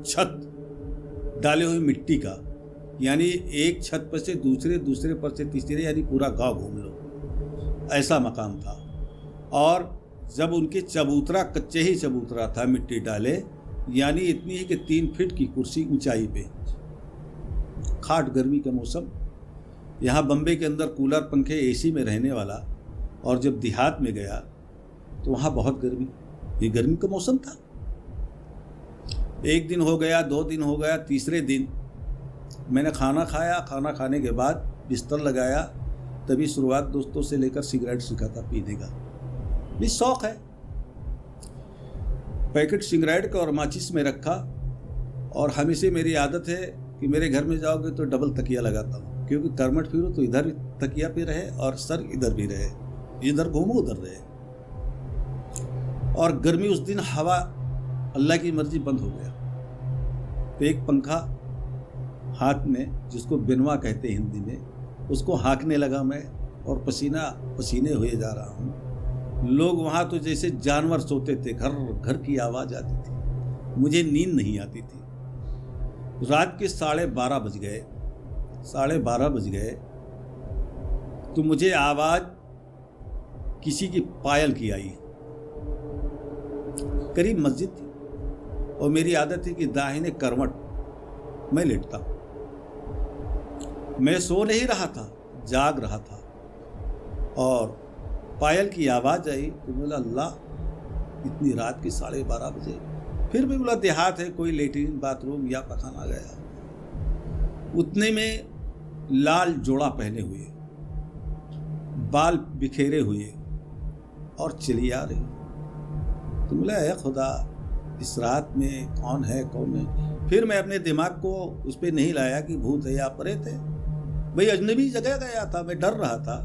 छत डाले हुए मिट्टी का, यानी एक छत पर से दूसरे, दूसरे पर से तीसरे, यानी पूरा गांव घूम लो, ऐसा मकान था। और जब उनके चबूतरा कच्चे ही चबूतरा था, मिट्टी डाले, यानी इतनी ही कि 3 फीट की कुर्सी ऊंचाई पे। खाट गर्मी का मौसम, यहाँ बम्बे के अंदर कूलर पंखे एसी में रहने वाला, और जब देहात में गया तो वहाँ बहुत गर्मी, ये गर्मी का मौसम था। 1 दिन हो गया, 2 दिन हो गया, तीसरे दिन मैंने खाना खाया। खाना खाने के बाद बिस्तर लगाया, तभी शुरुआत दोस्तों से लेकर सिगरेट सीखा था पीने का, भी शौक़ है। पैकेट सिगरेट का और माचिस में रखा, और हमेशा मेरी आदत है कि मेरे घर में जाओगे तो डबल तकिया लगाता हूँ, क्योंकि करमट फिरो तो इधर भी तकिया पे रहे और सर इधर भी रहे, इधर घूमो उधर रहे। और गर्मी उस दिन हवा अल्लाह की मर्जी बंद हो गया, तो एक पंखा हाथ में, जिसको बिनवा कहते हैं हिंदी में, उसको हाँकने लगा मैं, और पसीना पसीने हुए जा रहा हूँ। लोग वहाँ तो जैसे जानवर सोते थे, घर घर की आवाज़ आती थी, मुझे नींद नहीं आती थी। रात के 12:30 बज गए, 12:30 बज गए, तो मुझे आवाज़ किसी की पायल की आई। करीब मस्जिद थी, और मेरी आदत थी कि दाहिने करवट मैं लेटता। मैं सो नहीं रहा था, जाग रहा था, और पायल की आवाज़ आई तो बोला अल्लाह, इतनी रात के 12:30 बजे फिर भी बोला देहात है, कोई लेटरिन बाथरूम या पखाना गया। उतने में लाल जोड़ा पहने हुए, बाल बिखेरे हुए और चली आ रही। तो बोला है खुदा, इस रात में कौन है कौन नहीं। फिर मैं अपने दिमाग को उस पर नहीं लाया कि भूत है या प्रेत है। भाई अजनबी जगह गया था, मैं डर रहा था,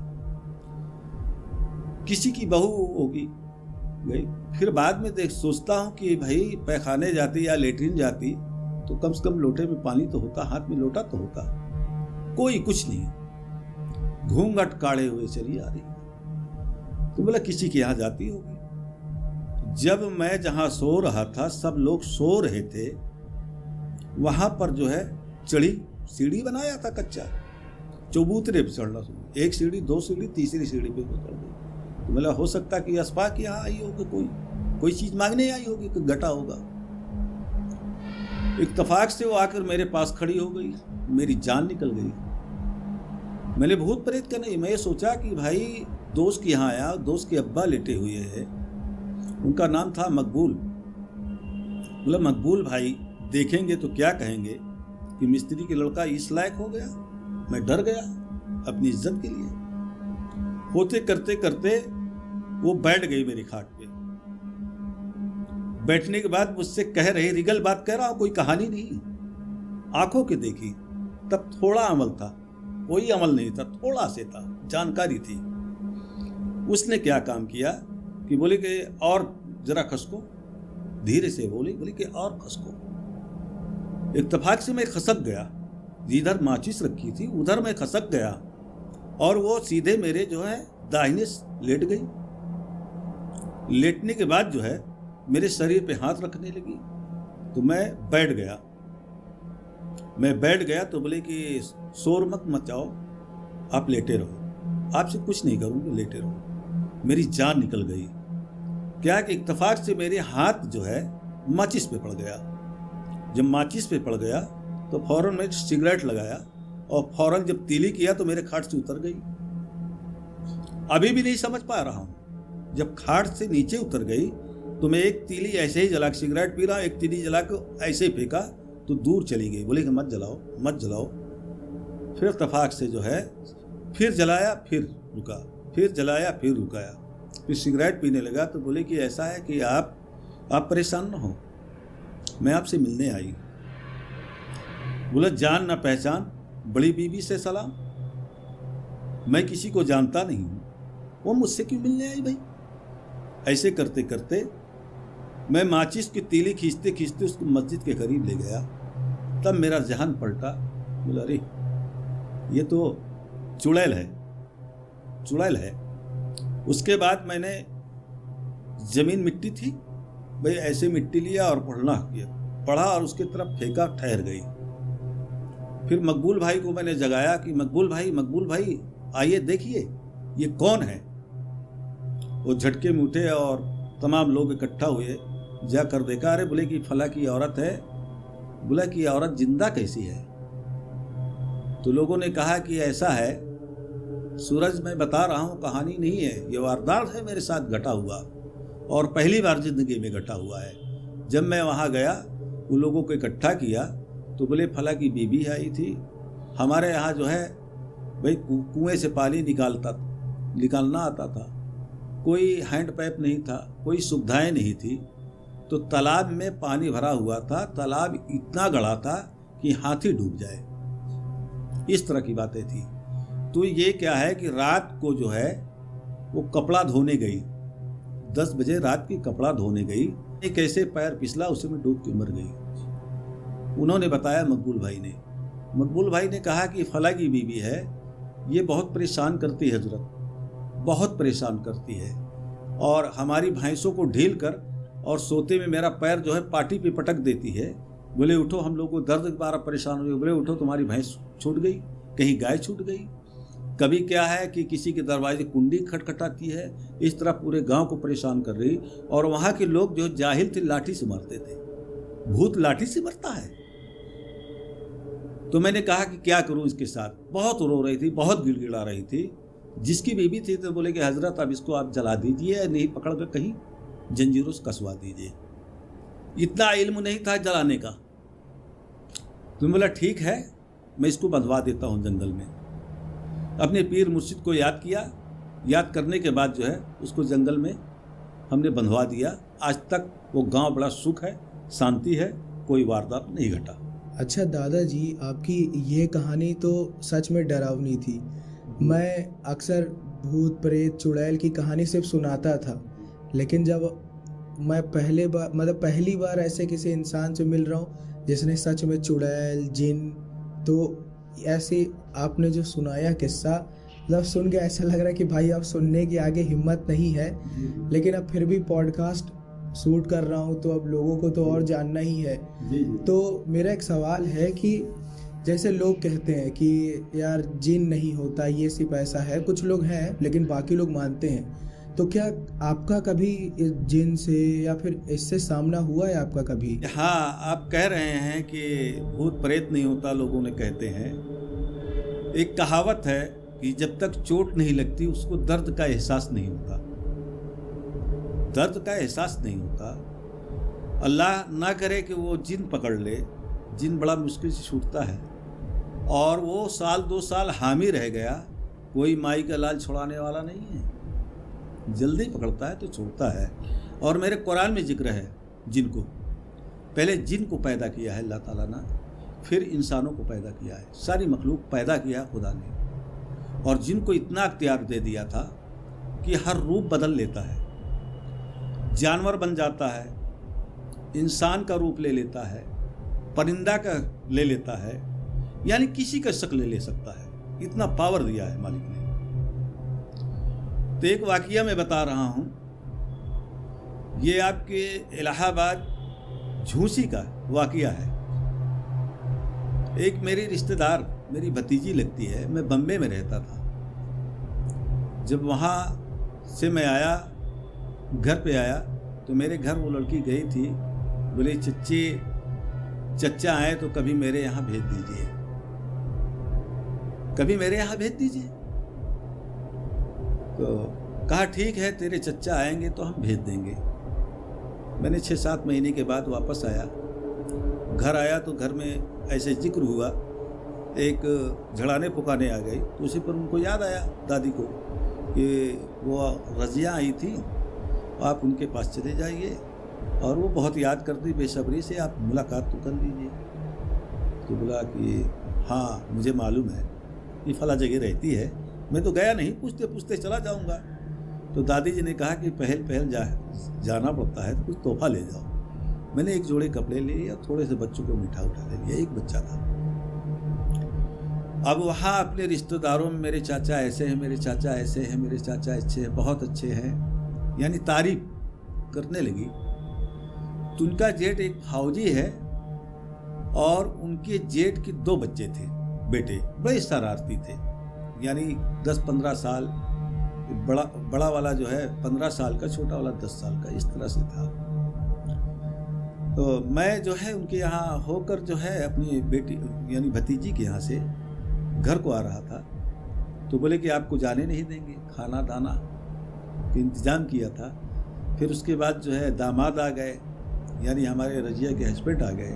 किसी की बहू होगी गई। फिर बाद में देख सोचता हूँ कि भाई पैखाने जाती या लेटरिन जाती तो कम से कम लोटे में पानी तो होता, हाथ में लोटा तो होता। कोई कुछ नहीं, घूंघट काढ़े हुए चली आ रही। तो बोला किसी के यहाँ जाती होगी। जब मैं जहां सो रहा था, सब लोग सो रहे थे, वहां पर जो है चढ़ी, सीढ़ी बनाया था कच्चा, चबूतरे पे चढ़ना शुरू। एक सीढ़ी, दो सीढ़ी, तीसरी सीढ़ी पे चढ़ गई। तो बोला हो सकता कि अस्पा के यहाँ आई होगी, कोई चीज मांगने आई होगी, कोई घटा होगा। इत्तेफाक से वो आकर मेरे पास खड़ी हो गई, मेरी जान निकल गई। मैंने भूत प्रेत का नहीं, मैं ये सोचा कि भाई दोस्त के यहाँ आया, दोस्त के अब्बा लेटे हुए हैं, उनका नाम था मकबूल। बोला मकबूल भाई देखेंगे तो क्या कहेंगे कि मिस्त्री के लड़का इस लायक हो गया। मैं डर गया अपनी इज्जत के लिए। होते करते करते वो बैठ गई मेरी खाट पे। बैठने के बाद मुझसे कह रही, रिगल बात कह रहा हूं, कोई कहानी नहीं, आंखों के देखी। तब थोड़ा अमल था, कोई अमल नहीं था, थोड़ा से था, जानकारी थी। उसने क्या काम किया कि बोले कि और जरा खसको, धीरे से बोली कि और खसको। इत्तेफाक से मैं खसक गया, जिधर माचिस रखी थी उधर मैं खसक गया और वो सीधे मेरे जो है दाहिने लेट गई। लेटने के बाद जो है मेरे शरीर पे हाथ रखने लगी। तो मैं बैठ गया तो बोले कि शोर मत मचाओ, आप लेटे रहो, आपसे कुछ नहीं करूँगी, लेटे रहो। मेरी जान निकल गई। क्या कि इत्तेफाक से मेरे हाथ जो है माचिस पे पड़ गया। जब माचिस पे पड़ गया तो फौरन मैं सिगरेट लगाया और फौरन जब तीली किया तो मेरे खाट से उतर गई। अभी भी नहीं समझ पा रहा हूं। जब खाट से नीचे उतर गई तो मैं एक तीली ऐसे ही जला, सिगरेट पी रहा, एक तीली जला के ऐसे ही फेंका तो दूर चली गई। बोले कि मत जलाओ। फिर इत्तेफाक से जो है फिर जलाया, फिर रुका, फिर जलाया, फिर रुकाया, फिर सिगरेट पीने लगा। तो बोले कि ऐसा है कि आप परेशान न हो, मैं आपसे मिलने आई। बोला जान ना पहचान, बड़ी बीबी से सलाम। मैं किसी को जानता नहीं हूं, वो मुझसे क्यों मिलने आई भाई। ऐसे करते करते मैं माचिस की तीली खींचते खींचते उसको मस्जिद के करीब ले गया। तब मेरा जहन पलटा। बोला अरे ये तो चुड़ैल है। उसके बाद मैंने जमीन मिट्टी थी भाई, ऐसे मिट्टी लिया और पढ़ा और उसकी तरफ फेंका, ठहर गई। फिर मकबूल भाई को मैंने जगाया कि मकबूल भाई आइए देखिए ये कौन है। वो झटके में उठे और तमाम लोग इकट्ठा हुए। जाकर देखा, अरे बोले कि फला की औरत है। बोला कि औरत जिंदा कैसी है। तो लोगों ने कहा कि ऐसा है सूरज, मैं बता रहा हूँ, कहानी नहीं है, ये वारदात है मेरे साथ घटा हुआ और पहली बार जिंदगी में घटा हुआ है। जब मैं वहाँ गया, उन लोगों को इकट्ठा किया तो बोले फला की बीबी आई थी, हमारे यहाँ जो है भाई कुएं से पानी निकालना आता था, कोई हैंड पाइप नहीं था, कोई सुविधाएं नहीं थी, तो तालाब में पानी भरा हुआ था, तालाब इतना गड़ा था कि हाथी डूब जाए, इस तरह की बातें थी। तो ये क्या है कि रात को जो है वो कपड़ा धोने गई, 10 बजे रात की कपड़ा धोने गई, एक ऐसे पैर फिसला, उसे में डूब के मर गई। उन्होंने बताया मकबूल भाई ने कहा कि फला की बीबी है, ये बहुत परेशान करती है हजरत, बहुत परेशान करती है और हमारी भैंसों को ढील कर और सोते में मेरा पैर जो है पाटी पे पटक देती है। बोले उठो, हम लोग को दर्द द्वारा परेशान हुए। बोले उठो, तुम्हारी भैंस छूट गई, कहीं गाय छूट गई। कभी क्या है कि किसी के दरवाजे कुंडी खटखटाती है, इस तरह पूरे गांव को परेशान कर रही। और वहाँ के लोग जो जाहिल थे लाठी से मारते थे। भूत लाठी से मरता है। तो मैंने कहा कि क्या करूं इसके साथ। बहुत रो रही थी, बहुत गिड़गिड़ा रही थी। जिसकी बीबी थी तो बोले कि हजरत अब इसको आप जला दीजिए, नहीं पकड़ कर कहीं जंजीरों से कसवा दीजिए। इतना इल्म नहीं था जलाने का। तो बोला ठीक है, मैं इसको बंधवा देता हूँ जंगल में। अपने पीर मुर्शिद को याद किया, याद करने के बाद जो है उसको जंगल में हमने बंधवा दिया। आज तक वो गांव बड़ा सुख है, शांति है, कोई वारदात नहीं घटा। अच्छा दादाजी, आपकी ये कहानी तो सच में डरावनी थी। मैं अक्सर भूत प्रेत चुड़ैल की कहानी सिर्फ सुनाता था, लेकिन जब मैं पहली बार ऐसे किसी इंसान से मिल रहा हूँ जिसने सच में चुड़ैल जिन, तो ऐसे आपने जो सुनाया किस्सा, मतलब सुन के ऐसा लग रहा है कि भाई अब सुनने की आगे हिम्मत नहीं है, लेकिन अब फिर भी पॉडकास्ट शूट कर रहा हूँ तो अब लोगों को तो और जानना ही है। तो मेरा एक सवाल है कि जैसे लोग कहते हैं कि यार जिन नहीं होता, ये सिर्फ ऐसा है, कुछ लोग हैं लेकिन बाकी लोग मानते हैं, तो क्या आपका कभी इस जिन से या फिर इससे सामना हुआ है आपका कभी? हाँ, आप कह रहे हैं कि भूत प्रेत नहीं होता, लोगों ने कहते हैं। एक कहावत है कि जब तक चोट नहीं लगती उसको दर्द का एहसास नहीं होता। दर्द का एहसास नहीं होता। अल्लाह ना करे कि वो जिन पकड़ ले, जिन बड़ा मुश्किल से छूटता है, और वो साल 2 साल हामी रह गया, कोई माई का लाल छुड़ाने वाला नहीं है। जल्दी पकड़ता है तो छोड़ता है। और मेरे कुरान में जिक्र है जिन को, पहले जिन को पैदा किया है अल्लाह ताला ने, फिर इंसानों को पैदा किया है। सारी मखलूक पैदा किया खुदा ने, और जिन को इतना अख्तियार दे दिया था कि हर रूप बदल लेता है, जानवर बन जाता है, इंसान का रूप ले लेता है, परिंदा का ले लेता है, यानी किसी का शक्ल ले सकता है। इतना पावर दिया है मालिक ने। तो एक वाकया मैं बता रहा हूँ, ये आपके इलाहाबाद झूसी का वाकया है। एक मेरी रिश्तेदार, मेरी भतीजी लगती है, मैं बम्बे में रहता था। जब वहाँ से मैं आया, घर पे आया, तो मेरे घर वो लड़की गई थी, बोले चच्चा आए तो कभी मेरे यहाँ भेज दीजिए, कभी मेरे यहाँ भेज दीजिए। तो कहा ठीक है, तेरे चच्चा आएंगे तो हम भेज देंगे। मैंने 6-7 महीने के बाद वापस आया, घर आया तो घर में ऐसे जिक्र हुआ, एक झड़ाने पुकाने आ गई। तो उसी पर उनको याद आया दादी को कि वो रजिया आई थी, आप उनके पास चले जाइए, और वो बहुत याद करती बेसब्री से, आप मुलाकात तो कर लीजिए। तो बोला कि हाँ मुझे मालूम है कि फला जगह रहती है, मैं तो गया नहीं, पूछते पूछते चला जाऊंगा। तो दादी जी ने कहा कि पहल जाना पड़ता है तो कुछ तोहफा ले जाओ। मैंने एक जोड़े कपड़े ले लिया, थोड़े से बच्चों को मीठा उठा ले लिया, एक बच्चा था। अब वहाँ अपने रिश्तेदारों में मेरे चाचा ऐसे हैं, मेरे चाचा ऐसे हैं, मेरे चाचा अच्छे हैं, बहुत अच्छे हैं, यानी तारीफ करने लगी। तो उनका जेठ एक फौजी है, और उनके जेठ के 2 बच्चे थे, बेटे, बड़े शरारती थे, यानी 10-15 साल, बड़ा वाला जो है 15 साल का, छोटा वाला 10 साल का, इस तरह से था। तो मैं जो है उनके यहाँ होकर जो है अपनी बेटी यानी भतीजी के यहाँ से घर को आ रहा था। तो बोले कि आपको जाने नहीं देंगे, खाना दाना का इंतज़ाम किया था। फिर उसके बाद जो है दामाद आ गए, यानी हमारे रजिया के हस्बैंड आ गए।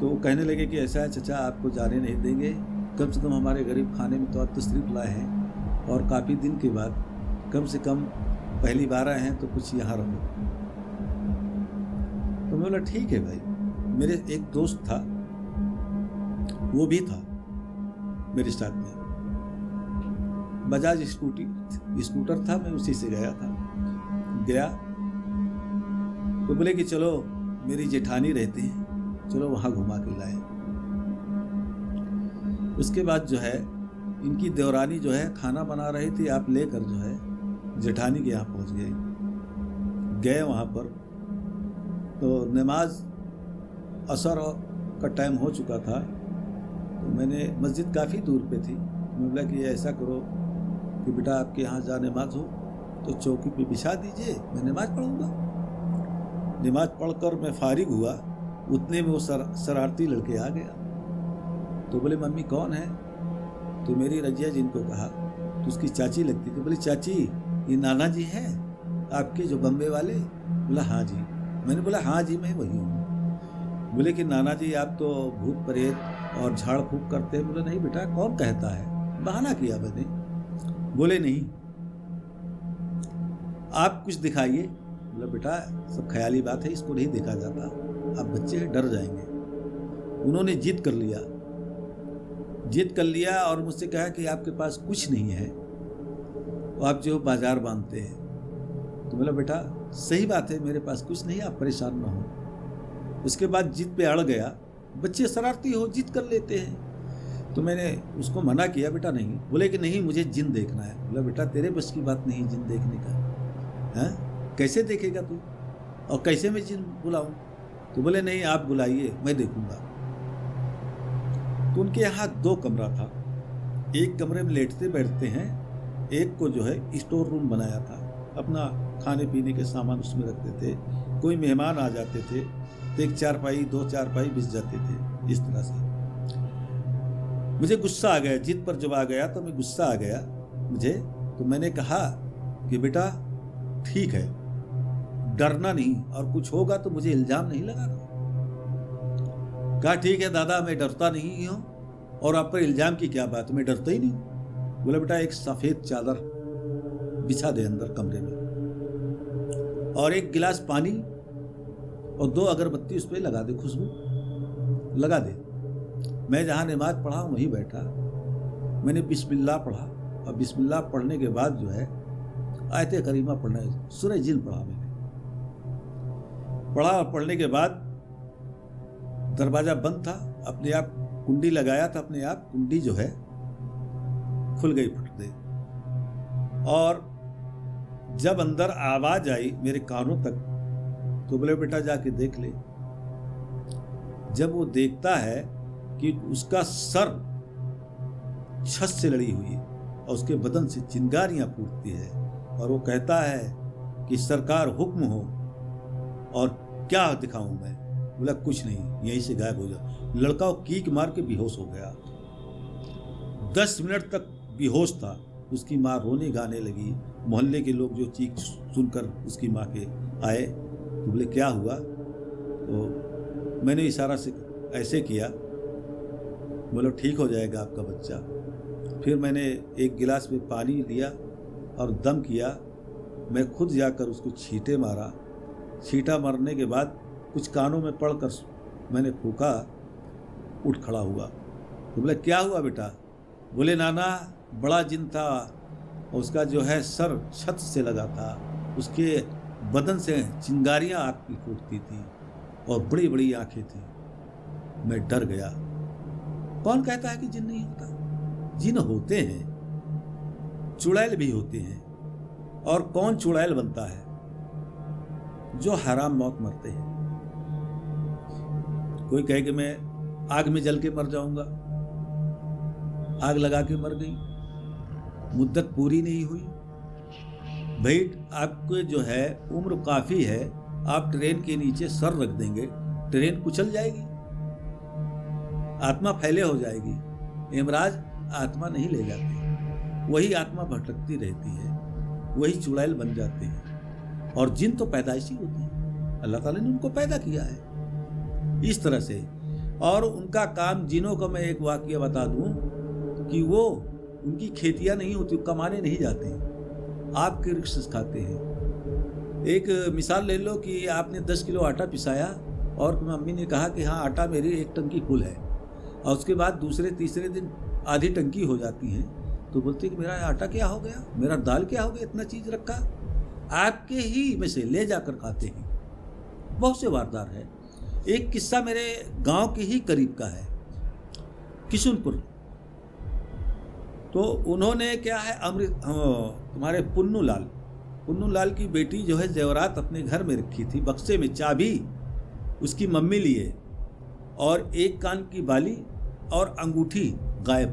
तो वो कहने लगे कि ऐसा है चचा, आपको जाने नहीं देंगे, कम से कम हमारे गरीब खाने में तो आप तशरीफ़ लाए हैं, और काफ़ी दिन के बाद, कम से कम पहली बार आए हैं, तो कुछ यहाँ रहो। तो मैं बोला ठीक है भाई। मेरे एक दोस्त था, वो भी था मेरे साथ में, बजाज स्कूटर था, मैं उसी से गया। तो बोले कि चलो मेरी जेठानी रहती है, चलो वहाँ घुमा के लाए। उसके बाद जो है इनकी देवरानी जो है खाना बना रही थी, आप लेकर जो है जेठानी के यहाँ पहुँच गए वहाँ पर। तो नमाज असर का टाइम हो चुका था, तो मैंने, मस्जिद काफ़ी दूर पे थी, मैं बोला कि ऐसा करो कि बेटा आपके यहाँ जहाँ नमाज हो तो चौकी पे बिछा दीजिए, मैं नमाज पढ़ूँगा। नमाज पढ़कर मैं फारिग हुआ, उतने में वो शरारती लड़के आ गया। तो बोले मम्मी कौन है? तो मेरी रजिया जिनको कहा, तो उसकी चाची लगती थी। बोले चाची ये नाना जी हैं आपके जो बम्बे वाले? बोला हाँ जी। मैंने बोला हाँ जी मैं वही हूँ। बोले कि नाना जी आप तो भूत प्रेत और झाड़ फूक करते हैं। बोले नहीं बेटा कौन कहता है, बहाना किया मैंने। बोले नहीं आप कुछ दिखाइए। बोला बेटा सब ख्याली बात है, इसको नहीं देखा जाता, आप बच्चे हैं डर जाएंगे। उन्होंने जिद कर लिया और मुझसे कहा कि आपके पास कुछ नहीं है, तो आप जो बाजार बांधते हैं। तो बोला बेटा सही बात है मेरे पास कुछ नहीं, आप परेशान ना हो। उसके बाद जिद पे अड़ गया। बच्चे शरारती हो, जिद कर लेते हैं। तो मैंने उसको मना किया, बेटा नहीं। बोले कि नहीं मुझे जिन देखना है। बोला बेटा तेरे बस की बात नहीं जिन देखने का है, कैसे देखेगा तू और कैसे मैं जिन बुलाऊं। तो बोले नहीं आप बुलाइए मैं देखूंगा। तो उनके यहाँ 2 कमरा था, एक कमरे में लेटते बैठते हैं, एक को जो है स्टोर रूम बनाया था, अपना खाने पीने के सामान उसमें रखते थे। कोई मेहमान आ जाते थे तो 1 चारपाई 2 चारपाई बिछ जाते थे। इस तरह से मुझे गुस्सा आ गया, जिद पर जब आ गया तो मैं गुस्सा आ गया मुझे। तो मैंने कहा कि बेटा ठीक है डरना नहीं, और कुछ होगा तो मुझे इल्जाम नहीं लगाना। कहा ठीक है दादा मैं डरता नहीं हूं, और आप पर इल्जाम की क्या बात, मैं डरता ही नहीं। बोला बेटा एक सफेद चादर बिछा दे अंदर कमरे में, और 1 गिलास पानी और 2 अगरबत्ती उस पर लगा दे, खुशबू लगा दे। मैं जहां नमाज पढ़ा वहीं बैठा, मैंने बिस्मिल्लाह पढ़ा, और बिस्मिल्लाह पढ़ने के बाद जो है आयत करीमा पढ़ना है, सूरह जिन पढ़ा मैंने। पढ़ा और पढ़ने के बाद दरवाजा बंद था, अपने आप कुंडी लगाया था, अपने आप कुंडी जो है खुल गई फट दे। और जब अंदर आवाज आई मेरे कानों तक तो बोले बेटा जाके देख ले। जब वो देखता है कि उसका सर छत से लड़ी हुई और उसके बदन से चिंगारियां फूटती है, और वो कहता है कि सरकार हुक्म हो, और क्या दिखाऊं मैं। बोला कुछ नहीं, यहीं से गायब हो जा। लड़का वो कीक मार के बेहोश हो गया। 10 मिनट तक बेहोश था। उसकी माँ रोने गाने लगी, मोहल्ले के लोग जो चीख सुनकर उसकी माँ के आए तो बोले क्या हुआ। तो मैंने इशारा से ऐसे किया, बोलो ठीक हो जाएगा आपका बच्चा। फिर मैंने 1 गिलास में पानी लिया और दम किया। मैं खुद जाकर उसको छींटे मारा। छींटा मारने के बाद कुछ कानों में पड़कर मैंने फूका, उठ खड़ा हुआ। तो बोले क्या हुआ बेटा। बोले नाना बड़ा जिन था, और उसका जो है सर छत से लगा था, उसके बदन से चिंगारियां आग की फूटती थी और बड़ी बड़ी आंखें थी। मैं डर गया। कौन कहता है कि जिन नहीं होता, जिन होते हैं, चुड़ैल भी होते हैं। और कौन चुड़ैल बनता है, जो हराम मौत मरते हैं। कोई कहे कि मैं आग में जल के मर जाऊंगा, आग लगा के मर गई, मुद्दत पूरी नहीं हुई। भाई आपको जो है उम्र काफी है, आप ट्रेन के नीचे सर रख देंगे, ट्रेन कुचल जाएगी, आत्मा फैले हो जाएगी। यमराज आत्मा नहीं ले जाते, वही आत्मा भटकती रहती है, वही चुड़ैल बन जाते हैं। और जिन तो पैदाइशी होते हैं, अल्लाह ताला ने उनको पैदा किया है इस तरह से। और उनका काम, जिनों का मैं एक वाकया बता दूं कि वो उनकी खेतियां नहीं होती, कमाने नहीं जाते हैं, आपके रिक्शे खाते हैं। एक मिसाल ले लो कि आपने 10 किलो आटा पिसाया और मम्मी ने कहा कि हाँ आटा मेरी 1 टंकी फुल है, और उसके बाद दूसरे तीसरे दिन आधी टंकी हो जाती है। तो बोलते कि मेरा आटा क्या हो गया, मेरा दाल क्या हो गया, इतना चीज़ रखा। आपके ही में से ले जाकर खाते हैं। बहुत से वारदार है। एक किस्सा मेरे गांव के ही करीब का है, किशुनपुर। तो उन्होंने क्या है, तुम्हारे पुन्नू लाल की बेटी जो है जेवरात अपने घर में रखी थी, बक्से में चाबी उसकी मम्मी लिए, और 1 कान की बाली और अंगूठी गायब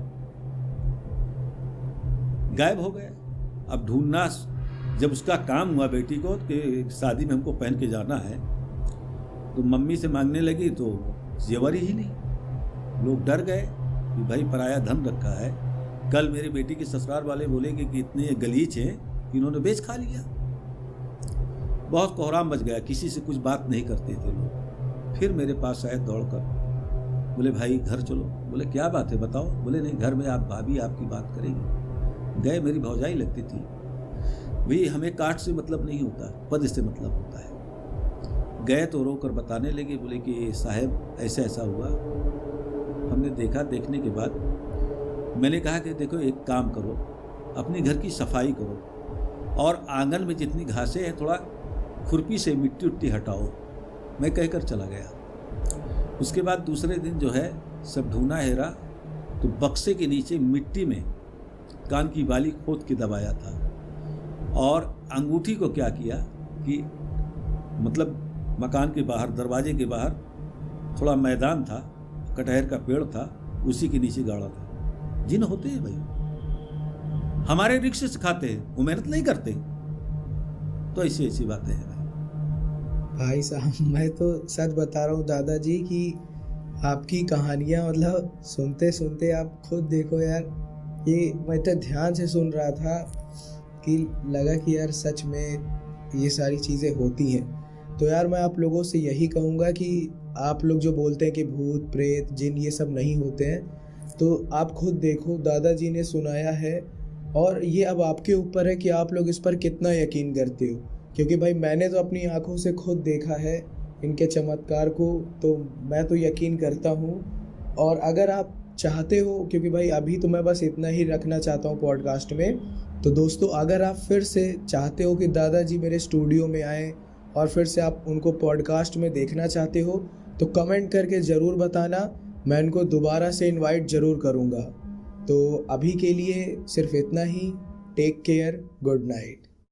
हो गया। अब ढूंढना, जब उसका काम हुआ बेटी को कि शादी में हमको पहन के जाना है, तो मम्मी से मांगने लगी तो जेवर ही नहीं। लोग डर गए कि भाई पराया धन रखा है, कल मेरी बेटी के ससुराल वाले बोलेंगे कि इतने गलीच हैं कि इन्होंने बेच खा लिया। बहुत कोहराम मच गया, किसी से कुछ बात नहीं करते थे लोग। फिर मेरे पास आए दौड़कर, बोले भाई घर चलो। बोले क्या बात है बताओ। बोले नहीं, घर में आप भाभी आपकी बात करेंगे। गए, मेरी भौजाई लगती थी। भाई हमें काट से मतलब नहीं होता, पद से मतलब होता है। गए तो रो कर बताने लगे, बोले कि साहब ऐसा ऐसा हुआ। हमने देखा, देखने के बाद मैंने कहा कि देखो एक काम करो, अपने घर की सफाई करो और आंगन में जितनी घासें हैं थोड़ा खुरपी से मिट्टी उट्टी हटाओ। मैं कहकर चला गया। उसके बाद दूसरे दिन जो है सब ढूंढा हेरा तो बक्से के नीचे मिट्टी में कान की बाली खोद के दबाया था और अंगूठी को क्या किया कि मतलब मकान के बाहर, दरवाजे के बाहर थोड़ा मैदान था, कटहर का पेड़ था, उसी के नीचे गाड़ा था। जिन होते हैं भाई, हमारे रिक्शे से खाते हैं, वो मेहनत नहीं करते। तो ऐसी ऐसी बातें हैं भाई साहब, मैं तो सच बता रहा हूँ दादाजी कि आपकी कहानियाँ मतलब सुनते सुनते आप खुद देखो यार, ये मैं तो ध्यान से सुन रहा था कि लगा कि यार सच में ये सारी चीज़ें होती हैं। तो यार मैं आप लोगों से यही कहूँगा कि आप लोग जो बोलते हैं कि भूत प्रेत जिन ये सब नहीं होते हैं, तो आप खुद देखो, दादाजी ने सुनाया है और ये अब आपके ऊपर है कि आप लोग इस पर कितना यकीन करते हो। क्योंकि भाई मैंने तो अपनी आंखों से खुद देखा है इनके चमत्कार को, तो मैं तो यकीन करता हूँ। और अगर आप चाहते हो, क्योंकि भाई अभी तो मैं बस इतना ही रखना चाहता हूँ पॉडकास्ट में, तो दोस्तों अगर आप फिर से चाहते हो कि दादाजी मेरे स्टूडियो में आए और फिर से आप उनको पॉडकास्ट में देखना चाहते हो, तो कमेंट करके ज़रूर बताना, मैं उनको दोबारा से इनवाइट ज़रूर करूँगा। तो अभी के लिए सिर्फ इतना ही। Take care, good night.